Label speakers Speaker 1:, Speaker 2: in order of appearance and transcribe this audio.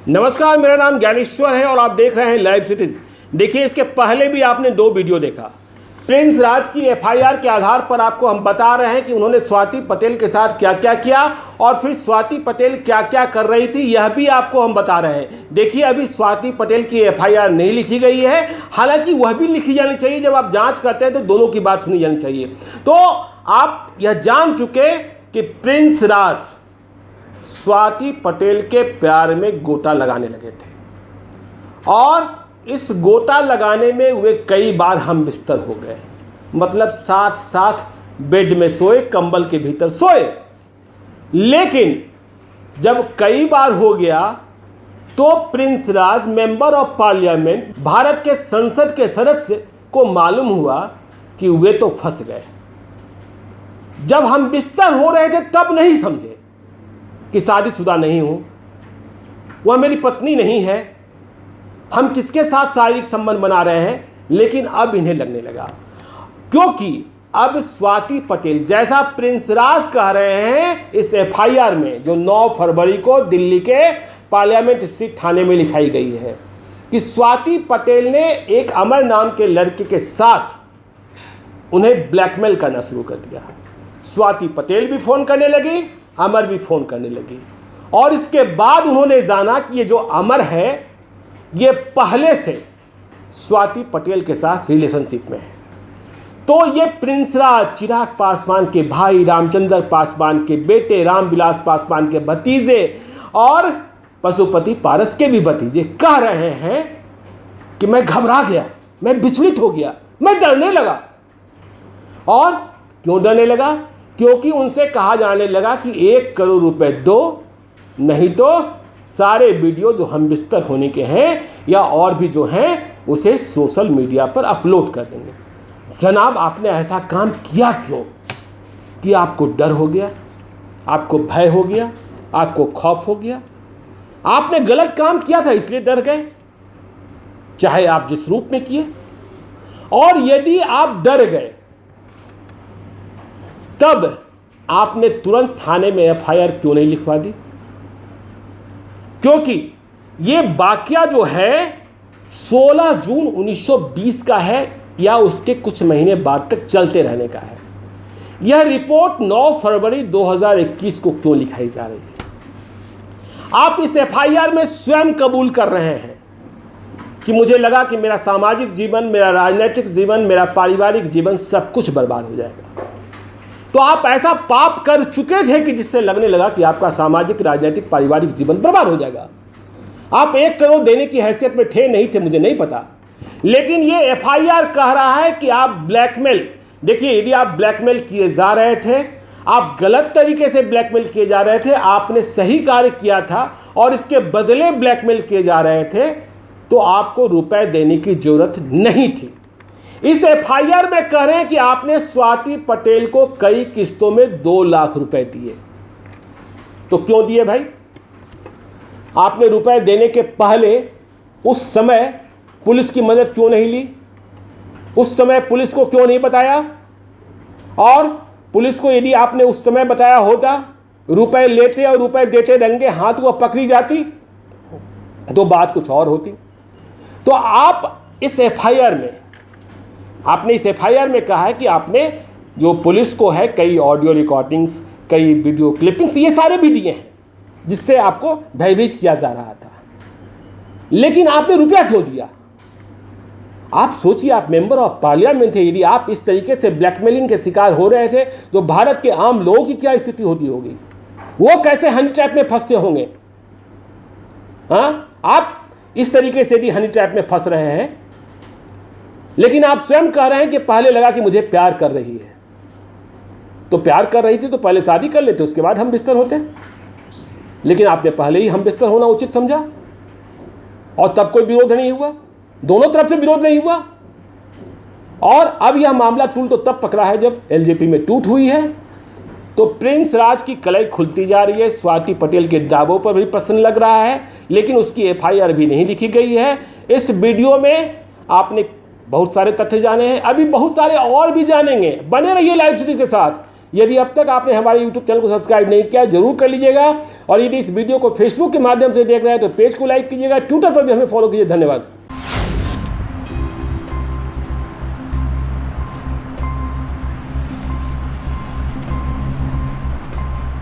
Speaker 1: नमस्कार, मेरा नाम ज्ञानेश्वर है और आप देख रहे हैं लाइव सिटीज। देखिए, इसके पहले भी आपने दो वीडियो देखा। प्रिंस राज की एफआईआर के आधार पर आपको हम बता रहे हैं कि उन्होंने स्वाति पटेल के साथ क्या क्या किया और फिर स्वाति पटेल क्या क्या कर रही थी, यह भी आपको हम बता रहे हैं। देखिए, अभी स्वाति पटेल की एफआईआर नहीं लिखी गई है, हालांकि वह भी लिखी जानी चाहिए। जब आप जांच करते हैं तो दोनों की बात सुनी जानी चाहिए। तो आप यह जान चुके कि प्रिंस राज स्वाति पटेल के प्यार में गोता लगाने लगे थे और इस गोता लगाने में वे कई बार हम बिस्तर हो गए। मतलब साथ साथ बेड में सोए, कंबल के भीतर सोए। लेकिन जब कई बार हो गया तो Prince Raj member of parliament, Bharat के संसद के सदस्य को मालूम हुआ कि वे तो फंस गए। जब हम बिस्तर हो रहे थे तब नहीं समझे कि शादीशुदा नहीं हूं, वह मेरी पत्नी नहीं है, हम किसके साथ शारीरिक संबंध बना रहे हैं। लेकिन अब इन्हें लगने लगा, क्योंकि अब स्वाति पटेल, जैसा प्रिंस राज कह रहे हैं इस एफआईआर में जो 9 फरवरी को दिल्ली के पार्लियामेंट स्थित थाने में लिखाई गई है, कि स्वाति पटेल ने एक अमर नाम के लड़के के साथ उन्हें ब्लैकमेल करना शुरू कर दिया। स्वाति पटेल भी फोन करने लगी, अमर भी फोन करने लगी और इसके बाद उन्होंने जाना कि ये जो अमर है ये पहले से स्वाति पटेल के साथ रिलेशनशिप में है। तो ये प्रिंस राज चिराग पासवान के भाई, रामचंद्र पासवान के बेटे, रामविलास पासवान के भतीजे और पशुपति पारस के भी भतीजे कह रहे हैं कि मैं घबरा गया, मैं विचलित हो गया, मैं डरने लगा। और क्यों डरने लगा? क्योंकि उनसे कहा जाने लगा कि 1 करोड़ रुपए दो, नहीं तो सारे वीडियो जो हम बिस्तर होने के हैं या और भी जो हैं उसे सोशल मीडिया पर अपलोड कर देंगे। जनाब, आपने ऐसा काम किया क्यों? कि आपको डर हो गया, आपको भय हो गया, आपको खौफ हो गया, आपने गलत काम किया था इसलिए डर गए, चाहे आप जिस रूप में किए। और यदि आप डर गए तब आपने तुरंत थाने में एफआईआर क्यों नहीं लिखवा दी? क्योंकि ये वाकया जो है 16 जून 1920 का है या उसके कुछ महीने बाद तक चलते रहने का है। यह रिपोर्ट 9 फरवरी 2021 को क्यों लिखाई जा रही है? आप इस एफआईआर में स्वयं कबूल कर रहे हैं कि मुझे लगा कि मेरा सामाजिक जीवन, मेरा राजनीतिक जीवन, मेरा पारिवारिक जीवन सब कुछ बर्बाद हो जाएगा। तो आप ऐसा पाप कर चुके थे कि जिससे लगने लगा कि आपका सामाजिक, राजनीतिक, पारिवारिक जीवन बर्बाद हो जाएगा। आप 1 करोड़ देने की हैसियत में थे, नहीं थे, मुझे नहीं पता। लेकिन ये एफआईआर कह रहा है कि आप ब्लैकमेल, देखिए, यदि आप ब्लैकमेल किए जा रहे थे, आप गलत तरीके से ब्लैकमेल किए जा रहे थे, आपने सही कार्य किया था और इसके बदले ब्लैकमेल किए जा रहे थे, तो आपको रुपए देने की जरूरत नहीं थी। इस एफआईआर में कह रहे हैं कि आपने स्वाति पटेल को कई किस्तों में 2 लाख रुपए दिए। तो क्यों दिए भाई? आपने रुपए देने के पहले उस समय पुलिस की मदद क्यों नहीं ली? उस समय पुलिस को क्यों नहीं बताया? और पुलिस को यदि आपने उस समय बताया होता, रुपए लेते और रुपए देते रंगे हाथ वो पकड़ी जाती तो बात कुछ और होती। तो आप इस एफआईआर में, आपने इस एफआईआर में कहा है कि आपने जो पुलिस को है कई ऑडियो रिकॉर्डिंग्स, कई वीडियो क्लिपिंग्स, ये सारे भी दिए हैं जिससे आपको भयभीत किया जा रहा था। लेकिन आपने रुपया क्यों दिया? आप सोचिए, आप मेंबर ऑफ पार्लियामेंट थे। यदि आप इस तरीके से ब्लैकमेलिंग के शिकार हो रहे थे तो भारत के आम लोगों की क्या स्थिति होती होगी? वो कैसे हनी ट्रैप में फंसते होंगे? हाँ, आप इस तरीके से यदि हनी ट्रैप में फंस रहे हैं, लेकिन आप स्वयं कह रहे हैं कि पहले लगा कि मुझे प्यार कर रही है। तो प्यार कर रही थी तो पहले शादी कर लेते, उसके बाद हम बिस्तर होते। लेकिन आपने पहले ही हम बिस्तर होना उचित समझा और तब कोई विरोध नहीं हुआ, दोनों तरफ से विरोध नहीं हुआ। और अब यह मामला टूल तो तब पकड़ा है जब एलजेपी में टूट हुई है। तो प्रिंस राज की कलई खुलती जा रही है। स्वाति पटेल के दावों पर भी प्रश्न लग रहा है, लेकिन उसकी एफआईआर भी नहीं लिखी गई है। इस वीडियो में आपने बहुत सारे तथ्य जाने हैं, अभी बहुत सारे और भी जानेंगे। बने रहिए लाइव सिटी के साथ। यदि अब तक आपने हमारे यूट्यूब चैनल को सब्सक्राइब नहीं किया जरूर कर लीजिएगा, और यदि इस वीडियो को फेसबुक के माध्यम से देख रहे हैं तो पेज को लाइक कीजिएगा, ट्विटर पर भी हमें फॉलो कीजिए। धन्यवाद।